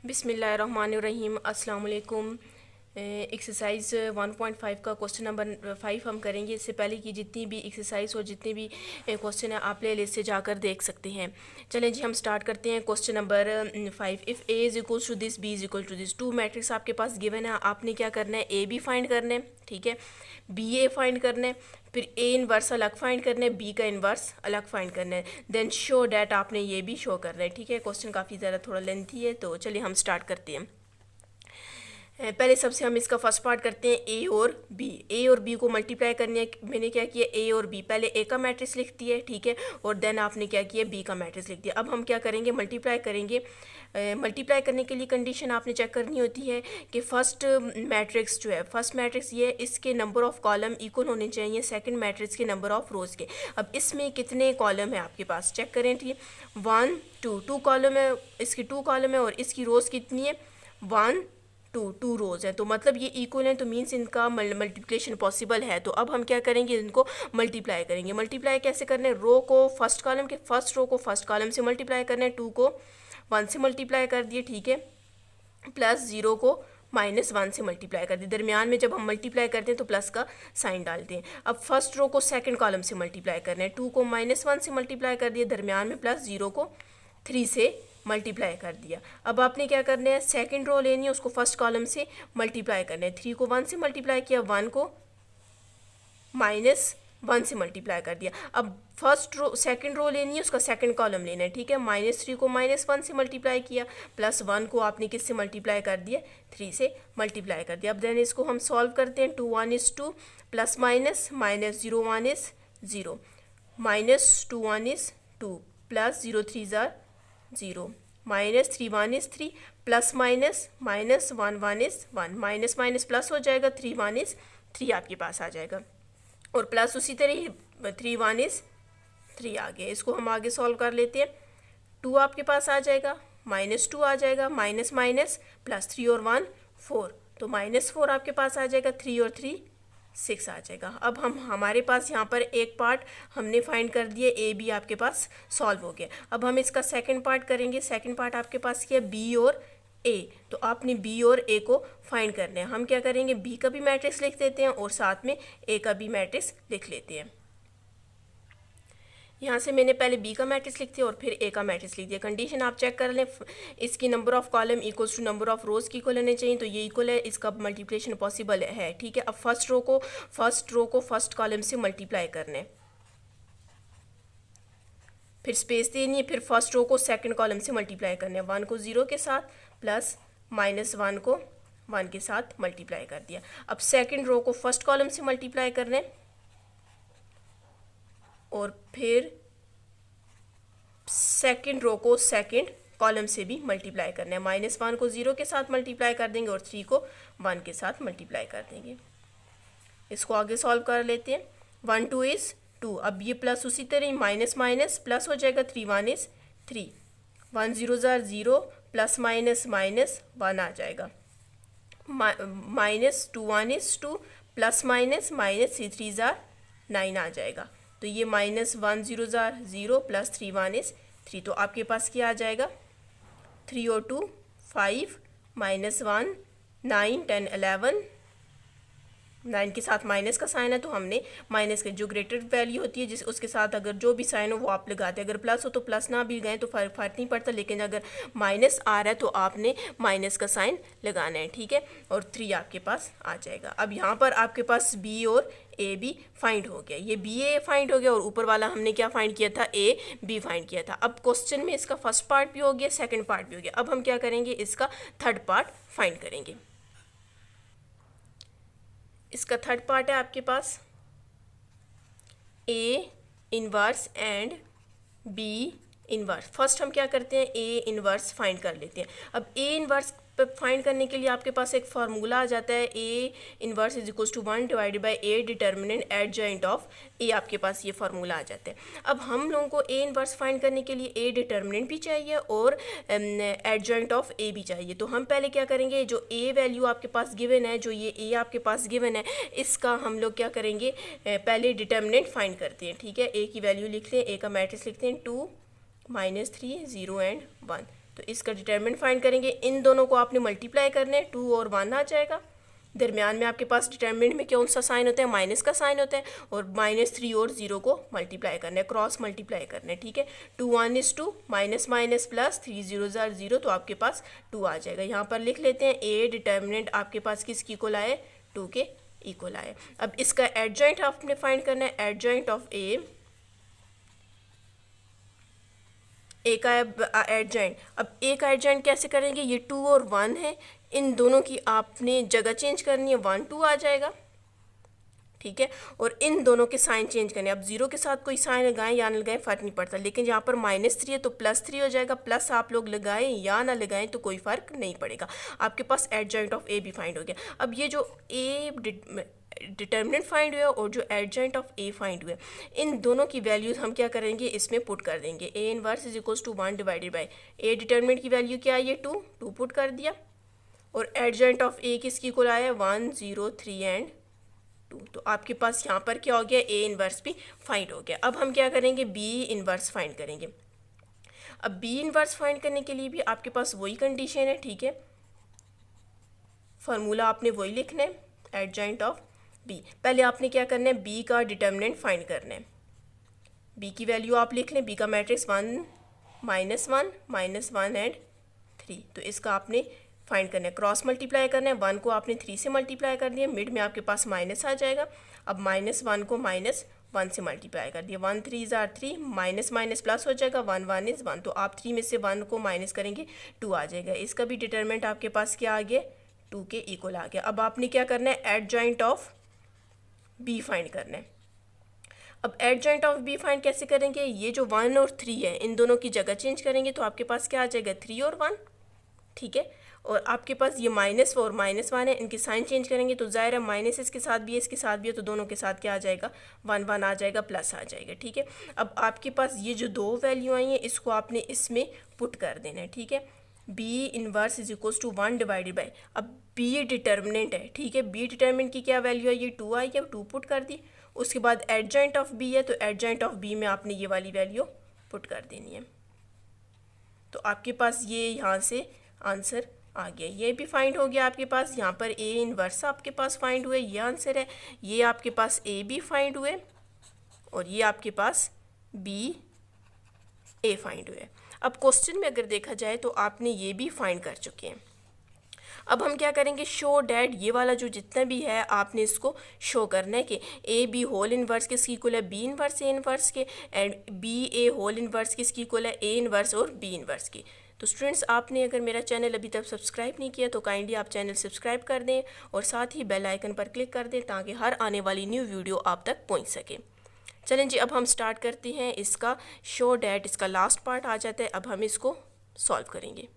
बिस्मिल्लाहिर्रहमानिर्रहीम। अस्सलाम वालेकुम। एक्सरसाइज 1.5 का क्वेश्चन नंबर 5 हम करेंगे। इससे पहले की जितनी भी एक्सरसाइज और जितने भी क्वेश्चन है आप प्ले लिस्ट से जाकर देख सकते हैं। चलें जी, हम स्टार्ट करते हैं। Question number 5, if A is equal to this, B is equal to this. Two matrix आपके पास गिवन है। आपने क्या करना है, ए बी फाइंड करना है, ठीक है, बी ए फाइंड करना है, फिर ए इनवर्स अलग फाइंड करना है, बी का इनवर्स अलग फाइंड करना है, देन शो डैट आपने ये भी शो करना है, ठीक है। क्वेश्चन काफ़ी ज़्यादा थोड़ा लेंथी है, तो चलिए हम स्टार्ट करते हैं। पहले सबसे हम इसका फर्स्ट पार्ट करते हैं, ए और बी को मल्टीप्लाई करने। मैंने क्या किया, ए और बी, पहले ए का मैट्रिक्स लिख दिया, ठीक है, और देन आपने क्या किया, बी का मैट्रिक्स लिख दिया। अब हम क्या करेंगे, मल्टीप्लाई करेंगे। मल्टीप्लाई करने के लिए कंडीशन आपने चेक करनी होती है कि फर्स्ट मैट्रिक्स जो है, फर्स्ट मैट्रिक्स ये, इसके नंबर ऑफ कॉलम इक्वल होने चाहिए सेकंड मैट्रिक्स के नंबर ऑफ रोज़ के। अब इसमें कितने कॉलम है आपके पास, चेक करें, ठीक है। 1 2 कॉलम है, इसकी 2 कॉलम है, और इसकी रोज़ कितनी है, 1 2 रोज़ है, तो मतलब ये इक्वल है, तो मीन्स इनका मल्टीप्लिकेशन पॉसिबल है। तो अब हम क्या करेंगे, इनको मल्टीप्लाई करेंगे। मल्टीप्लाई कैसे करना है, रो को फर्स्ट कॉलम के, फर्स्ट रो को फर्स्ट कॉलम से मल्टीप्लाई करना है, 2 को 1 से मल्टीप्लाई कर दिए, ठीक है, प्लस 0 को -1 से मल्टीप्लाई कर दिए। दरमियान में जब हम मल्टीप्लाई करते हैं तो प्लस का साइन डालते हैं। अब फर्स्ट रो को सेकंड कॉलम से मल्टीप्लाई करना है, 2 को -1 से मल्टीप्लाई कर दिया, दरमियान में प्लस 0 को 3 से मल्टीप्लाई कर दिया। अब आपने क्या करना है, सेकंड रो लेनी है, उसको फर्स्ट कॉलम से मल्टीप्लाई करना है। 3 को 1 से मल्टीप्लाई किया, 1 को -1 से मल्टीप्लाई कर दिया। अब फर्स्ट रो सेकंड रो लेनी है, उसका सेकंड कॉलम लेना है, ठीक है। -3 को -1 से मल्टीप्लाई किया, प्लस 1 को आपने किससे मल्टीप्लाई कर दिया, 3 से मल्टीप्लाई कर दिया। अब देन इसको हम सॉल्व करते हैं। 2 1 is 2, plus minus, -0 1 is 0, -2 1 is 2, plus 0 3 is 0, -3 1 is 3, plus minus, -1 1 is 1, minus minus plus हो जाएगा, 3 1 is 3 आपके पास आ जाएगा, और प्लस उसी तरह 3 1 is 3 आ गया। इसको हम आगे सॉल्व कर लेते हैं। 2 आपके पास आ जाएगा, -2 आ जाएगा, माइनस माइनस प्लस 3 और 1 4, तो -4 आपके पास आ जाएगा, 3 और 3 6 आ जाएगा। अब हमारे पास यहाँ पर एक पार्ट हमने फाइंड कर दिया, ए बी आपके पास सॉल्व हो गया। अब हम इसका सेकंड पार्ट करेंगे। सेकंड पार्ट आपके पास क्या है, बी और ए, तो आपने बी और ए को फाइंड करना है। हम क्या करेंगे, बी का भी मैट्रिक्स लिख देते हैं और साथ में ए का भी मैट्रिक्स लिख लेते हैं। यहाँ से मैंने पहले बी का मैट्रिक्स लिख दिया और फिर ए का मैट्रिक्स लिख दिया। कंडीशन आप चेक कर लें, इसकी number of column equals to number of rows की इक्वल होने चाहिए, तो ये इक्वल है, इसका मल्टीप्लिकेशन पॉसिबल है, ठीक है। अब फर्स्ट रो को फर्स्ट कॉलम से मल्टीप्लाई करना है, फिर स्पेस देनी है, फिर फर्स्ट रो को सेकंड कॉलम से मल्टीप्लाई करना है। 1 को 0 के साथ, प्लस -1 को 1 के साथ मल्टीप्लाई कर दिया। अब सेकंड रो को फर्स्ट कॉलम से मल्टीप्लाई करना है, और फिर सेकंड रो को सेकंड कॉलम से भी मल्टीप्लाई करना है। -1 को 0 के साथ मल्टीप्लाई कर देंगे और 3 को 1 के साथ मल्टीप्लाई कर देंगे। इसको आगे सॉल्व कर लेते हैं। 1 2 is 2, अब ये प्लस उसी तरह माइनस माइनस प्लस हो जाएगा, 3 1 is 3, 1 0 0, प्लस माइनस माइनस 1 आ जाएगा, -2 1 is 2, प्लस माइनस -3 3 9 आ जाएगा। तो ये -1 0 0, प्लस 3 1 is 3, तो आपके पास क्या आ जाएगा, 3 और 2 5, -1 9 10 11, 9 के साथ माइनस का साइन है, तो हमने माइनस के जो ग्रेटर वैल्यू होती है जिस उसके साथ अगर जो भी साइन हो वो आप लगाते हैं। अगर प्लस हो तो प्लस ना भी गए तो फर्क नहीं पड़ता, लेकिन अगर माइनस आ रहा है तो आपने माइनस का साइन लगाना है, ठीक है, और 3 आपके पास आ जाएगा। अब यहाँ पर आपके पास बी और ए बी फाइंड हो गया, ये बी ए फाइंड हो गया, और ऊपर वाला हमने क्या फाइंड किया था, ए बी फाइंड किया था। अब क्वेश्चन में इसका फर्स्ट पार्ट भी हो गया, सेकेंड पार्ट भी हो गया। अब हम क्या करेंगे, इसका थर्ड पार्ट फाइंड करेंगे। इसका थर्ड पार्ट है आपके पास A inverse and B inverse. First हम क्या करते हैं, ए इनवर्स फाइंड कर लेते हैं। अब ए इनवर्स फाइंड करने के लिए आपके पास एक फार्मूला आ जाता है, A inverse is equals to 1 divided by A determinant adjoint of A, आपके पास ये फार्मूला आ जाता है। अब हम लोगों को ए इनवर्स फाइंड करने के लिए ए डिटर्मिनेंट भी चाहिए और एडजॉइंट ऑफ ए भी चाहिए। तो हम पहले क्या करेंगे, जो ए वैल्यू आपके पास गिवन है, जो ये ए आपके पास गिवन है, इसका हम लोग क्या करेंगे, पहले डिटर्मिनेंट फाइंड करते हैं, ठीक है। ए की वैल्यू लिख लें, ए का मैट्रिक्स लिखते हैं 2 -3 0 and 1, तो इसका डिटरमिनेंट फाइंड करेंगे। इन दोनों को आपने मल्टीप्लाई करना है, 2 और 1 आ जाएगा। दरमियान में आपके पास डिटरमिनेंट में कौन सा साइन होता है, माइनस का साइन होता है, और -3 और 0 को मल्टीप्लाई करना है, क्रॉस मल्टीप्लाई करना है, ठीक है। 2 1 is 2, minus minus plus, 3 0s are 0, तो आपके पास 2 आ जाएगा। यहाँ पर लिख लेते हैं ए डिटरमिनेंट आपके पास किसकी इक्वल आए, 2 के इक्वल आए। अब इसका एडजॉइंट आपने फाइंड करना है, एडजॉइंट ऑफ ए का एडजॉइंट। अब ए का एडजॉइंट कैसे करेंगे, ये 2 और 1 है, इन दोनों की आपने जगह चेंज करनी है, 1 2 आ जाएगा, ठीक है। और इन दोनों के साइन चेंज करने, अब 0 के साथ कोई साइन लगाएं या ना लगाएं फ़र्क नहीं पड़ता, लेकिन यहाँ पर -3 है तो +3 हो जाएगा, प्लस आप लोग लगाएं या ना लगाएं तो कोई फ़र्क नहीं पड़ेगा। आपके पास एडजॉइंट ऑफ ए भी फाइंड हो गया। अब ये जो ए डिटर्मिनेंट फाइंड हुआ और जो एडजॉइंट ऑफ ए फाइंड हुआ, इन दोनों की वैल्यूज हम क्या करेंगे, इसमें पुट कर देंगे। A inverse is equals to 1 divided by A determinant की वैल्यू क्या है, ये 2 पुट कर दिया, और एडजॉइंट ऑफ ए किसकी इक्वल आया, 1 0 3 एंड 2। तो आपके पास यहाँ पर क्या हो गया, ए इनवर्स भी फाइंड हो गया। अब हम क्या करेंगे, बी इनवर्स फाइंड करेंगे। अब बी इनवर्स फाइंड करने के लिए भी आपके पास वही कंडीशन है, ठीक है। फार्मूला आपने वही लिखना है, एडजॉइंट ऑफ बी। पहले आपने क्या करना है, बी का डिटर्मिनेंट फाइंड करना है। बी की वैल्यू आप लिख लें, बी का मैट्रिक्स 1 -1 -1 एंड 3। तो इसका आपने फाइंड करना है, क्रॉस मल्टीप्लाई करना है, 1 को आपने 3 से मल्टीप्लाई कर दिया, मिड में आपके पास माइनस आ जाएगा। अब -1 को -1 से मल्टीप्लाई कर दिया, 1 3s are 3, minus minus plus हो जाएगा, 1 1 is 1, तो आप 3 में से 1 को माइनस करेंगे, 2 आ जाएगा। इसका भी डिटरमिनेंट आपके पास क्या आ गया, 2 के इक्वल आ गया। अब आपने क्या करना है, एडजॉइंट ऑफ बी फाइंड करना है। अब एडजॉइंट ऑफ बी फाइंड कैसे करेंगे, ये जो 1 और 3 है इन दोनों की जगह चेंज करेंगे, तो आपके पास क्या आ जाएगा, 3 और 1, ठीक है। और आपके पास ये -4 और -1 है, इनकी साइन चेंज करेंगे तो ज़ाहिर है माइनस इसके साथ भी है, इसके साथ भी है, तो दोनों के साथ क्या आ जाएगा, 1 1 आ जाएगा, प्लस आ जाएगा, ठीक है। अब आपके पास ये जो 2 वैल्यू आई हैं इसको आपने इसमें पुट कर देना है, ठीक है। B inverse is equals to 1 divided by, अब बी डिटर्मिनेंट है, ठीक है। बी डिटर्मिनेंट की क्या वैल्यू है, ये 2 आई है, 2 पुट कर दी। उसके बाद एडजॉइंट ऑफ बी है, तो एडजॉइंट ऑफ बी में आपने ये वाली वैल्यू पुट कर देनी है। तो आपके पास ये यहाँ से आंसर आ गया, ये भी फाइंड हो गया आपके पास। यहाँ पर ए इनवर्स आपके पास फाइंड हुए, ये आंसर है। ये आपके पास ए भी फाइंड हुए और ये आपके पास बी ए फाइंड हुए। अब क्वेश्चन में अगर देखा जाए तो आपने ये भी फाइंड कर चुके हैं। अब हम क्या करेंगे, शो डैट, ये वाला जो जितना भी है आपने इसको शो करना है कि ए बी होल इनवर्स किसकी इक्वल है, बी इनवर्स ए इनवर्स के, and B A whole inverse किसकी इक्वल है, ए इनवर्स और बी इनवर्स की। तो स्टूडेंट्स, आपने अगर मेरा चैनल अभी तक सब्सक्राइब नहीं किया तो काइंडली आप चैनल सब्सक्राइब कर दें और साथ ही बेल आइकन पर क्लिक कर दें ताकि हर आने वाली न्यू वीडियो आप तक पहुंच सके। चलें जी, अब हम स्टार्ट करते हैं इसका शो डैट। इसका लास्ट पार्ट आ जाता है, अब हम इसको सॉल्व करेंगे।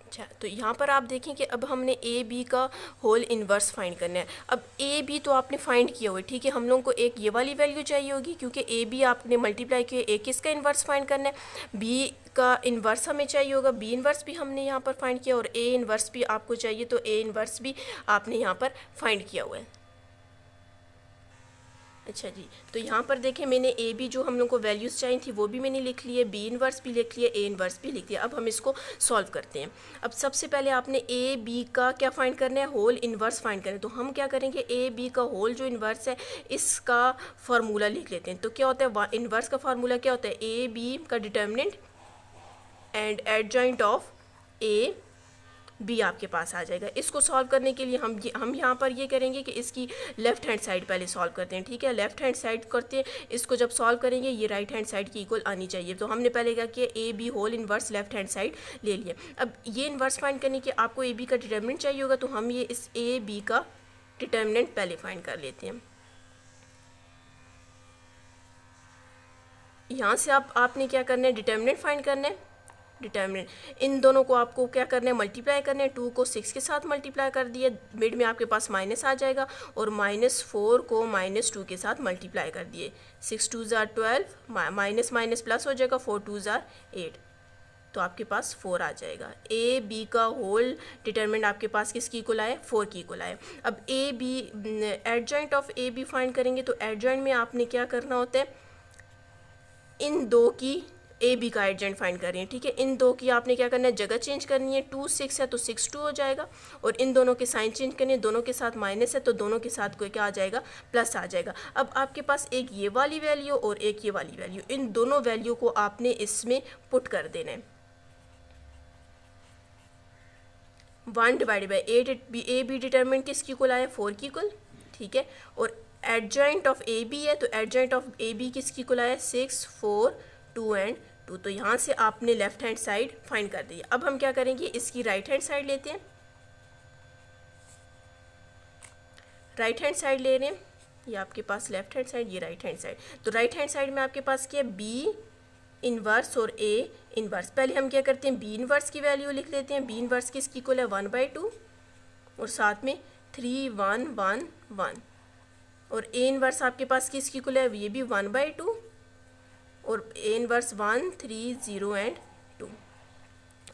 अच्छा, तो यहाँ पर आप देखें कि अब हमने ए बी का होल इन्वर्स फाइंड करना है। अब ए बी तो आपने फाइंड किया हुआ है, ठीक है। हम लोगों को एक ये वाली वैल्यू चाहिए होगी क्योंकि ए बी आपने मल्टीप्लाई किया, ए किसका इन्वर्स फाइंड करना है, बी का इन्वर्स हमें चाहिए होगा, बी इन्वर्स भी हमने यहाँ पर फाइंड किया और ए इन्वर्स भी आपको चाहिए, तो ए इन्वर्स भी आपने यहाँ पर फाइंड किया हुआ है। अच्छा जी, तो यहाँ पर देखें मैंने ए बी जो हम लोग को वैल्यूज़ चाहिए थी वो भी मैंने लिख ली है, बी इनवर्स भी लिख लिया, ए इनवर्स भी लिख लिया। अब हम इसको सॉल्व करते हैं। अब सबसे पहले आपने ए बी का क्या फाइंड करना है, होल इनवर्स फाइंड करना है। तो हम क्या करेंगे, ए बी का होल जो इनवर्स है इसका फार्मूला लिख लेते हैं। तो क्या होता है, इनवर्स का फार्मूला क्या होता है, ए बी का determinant and adjoint of A B आपके पास आ जाएगा। इसको सॉल्व करने के लिए हम यहाँ पर ये करेंगे कि इसकी लेफ्ट हैंड साइड पहले सॉल्व करते हैं, ठीक है। लेफ्ट हैंड साइड करते हैं, इसको जब सॉल्व करेंगे ये राइट हैंड साइड की इक्वल आनी चाहिए। तो हमने पहले क्या किया, A B whole inverse left hand side ले लिया। अब ये इनवर्स फाइंड करने के आपको ए बी का डिटर्मिनेंट चाहिए होगा, तो हम ये इस ए बी का डिटर्मिनेंट पहले फाइंड कर लेते हैं। यहाँ से आपने क्या करना है, डिटर्मिनेंट फाइंड करना है। डिटर्मिनेंट इन दोनों को आपको क्या करना है, मल्टीप्लाई करना है। 2 को 6 के साथ मल्टीप्लाई कर दिए, मिड में आपके पास माइनस आ जाएगा, और -4 को -2 के साथ मल्टीप्लाई कर दिए। 6 2s are 12, minus minus plus हो जाएगा, 4 2s are 8, तो आपके पास 4 आ जाएगा। ए बी का होल डिटर्मिनेंट आपके पास किसकी इक्वल आए, 4 की इक्वल आए। अब A B adjoint of A B find करेंगे, तो एडजॉइंट में आपने क्या करना होता है, इन दो की ए बी का एडजेंट फाइंड कर रही हैं, ठीक है। इन दो की आपने क्या करना है, जगह चेंज करनी है। 2 6 है तो 6 2 हो जाएगा, और इन दोनों के साइन चेंज करनी है। दोनों के साथ माइनस है तो दोनों के साथ कोई क्या आ जाएगा, प्लस आ जाएगा। अब आपके पास एक ये वाली वैल्यू और एक ये वाली वैल्यू, इन दोनों वैल्यू को आपने इसमें पुट कर देना है। 1 divided by A B determinant किसकी इक्वल आया, 4 की इक्वल, ठीक है। और एडजॉइंट ऑफ ए बी है तो एडजॉइंट ऑफ ए बी किसकी इक्वल आया, 6 4 2 एंड 2। तो यहाँ से आपने लेफ्ट हैंड साइड फाइंड कर दी। अब हम क्या करेंगे, इसकी राइट हैंड साइड लेते हैं। राइट हैंड साइड ले रहे हैं, ये आपके पास लेफ्ट हैंड साइड, ये राइट हैंड साइड। तो राइट हैंड साइड में आपके पास क्या है, बी इनवर्स और ए इनवर्स। पहले हम क्या करते हैं, बी इनवर्स की वैल्यू लिख लेते हैं। बी इनवर्स किसकी इक्वल है, 1/2, और साथ में 3 1 1 1। और ए इनवर्स आपके पास किसकी इक्वल है, ये भी 1/2, और ए इनवर्स 1 3 0 एंड 2।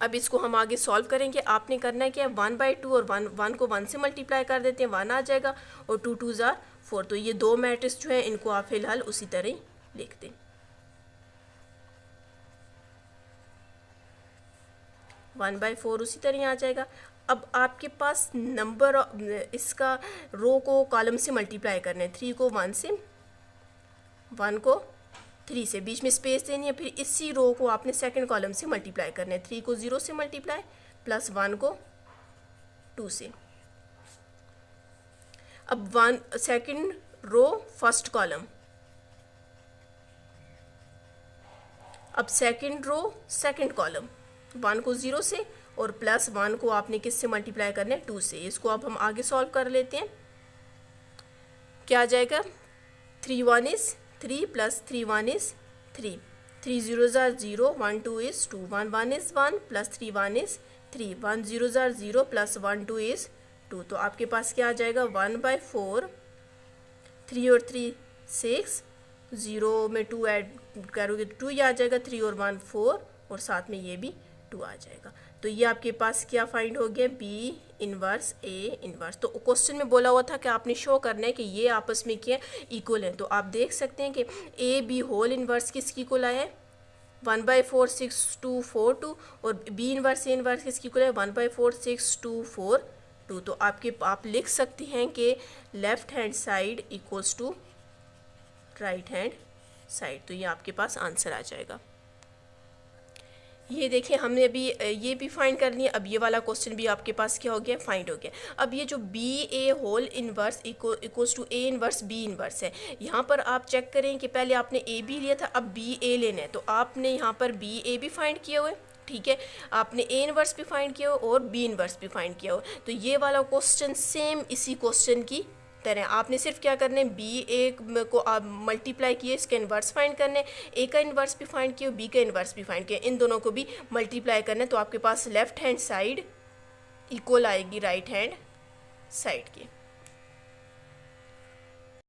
अब इसको हम आगे सॉल्व करेंगे। आपने करना है क्या, 1/2 और 1 को 1 से मल्टीप्लाई कर देते हैं, 1 आ जाएगा, और 2 2 ज़ार 4। तो ये दो मैट्रिक्स जो है इनको आप फिलहाल उसी तरह ही लिख दें। 1/4 उसी तरह आ जाएगा। अब आपके पास नंबर इसका रो को कॉलम से मल्टीप्लाई करना है। 3 को 1 से, 1 को 3 से, बीच में स्पेस देनी है। फिर इसी रो को आपने सेकंड कॉलम से मल्टीप्लाई करना है। 3 को 0 से मल्टीप्लाई, प्लस 1 को 2 से। अब 1 सेकंड रो फर्स्ट कॉलम, अब सेकंड रो सेकंड कॉलम, 1 को 0 से और प्लस 1 को आपने किससे मल्टीप्लाई करना है, 2 से। इसको अब हम आगे सॉल्व कर लेते हैं। क्या आ जाएगा, 3 1 इज़ 3 प्लस 3 1 इज़ 3, 3 0 ज़ार 0, 1 2 इज़ 2, 1 1 इज़ 1 प्लस 3 1 इज़ 3, 1 0 ज़ार 0 प्लस 1 2 इज़ 2। तो आपके पास क्या आ जाएगा, 1/4, 3 और 3 6, 0 में 2 ऐड करोगे तो 2 ही आ जाएगा, 3 और 1 4, और साथ में ये भी 2 आ जाएगा। तो ये आपके पास क्या फाइंड हो गया, बी इनवर्स ए इनवर्स। तो क्वेश्चन में बोला हुआ था कि आपने शो करना है कि ये आपस में क्या इक्वल है। तो आप देख सकते हैं कि ए बी होल इनवर्स किसकी इक्वल आया है, 1/4 6 2 4 2, और बी इनवर्स ए इनवर्स किसकी इक्वल है, 1/4 6 2 4 2। तो आप लिख सकते हैं कि left hand side equals to right hand side. तो ये आपके पास आंसर आ जाएगा। ये देखिए हमने अभी ये भी फाइंड कर लिया। अब ये वाला क्वेश्चन भी आपके पास क्या हो गया, फाइंड हो गया। अब ये जो B A whole inverse equals to A inverse B inverse है, यहाँ पर आप चेक करें कि पहले आपने ए बी लिया था, अब बी ए लेना है। तो आपने यहाँ पर बी ए भी फाइंड किया हुआ है, ठीक है। आपने ए इनवर्स भी फाइंड किया हो और बी इनवर्स भी फाइंड किया हो। तो ये वाला क्वेश्चन सेम इसी क्वेश्चन की तरह आपने सिर्फ क्या करना है, बी ए को आप मल्टीप्लाई किए, इसका इन्वर्स फाइंड करना है। ए का इन्वर्स भी फाइंड किया, बी का इन्वर्स भी फाइंड किया, इन दोनों को भी मल्टीप्लाई करना है। तो आपके पास लेफ्ट हैंड साइड इक्वल आएगी राइट हैंड साइड की।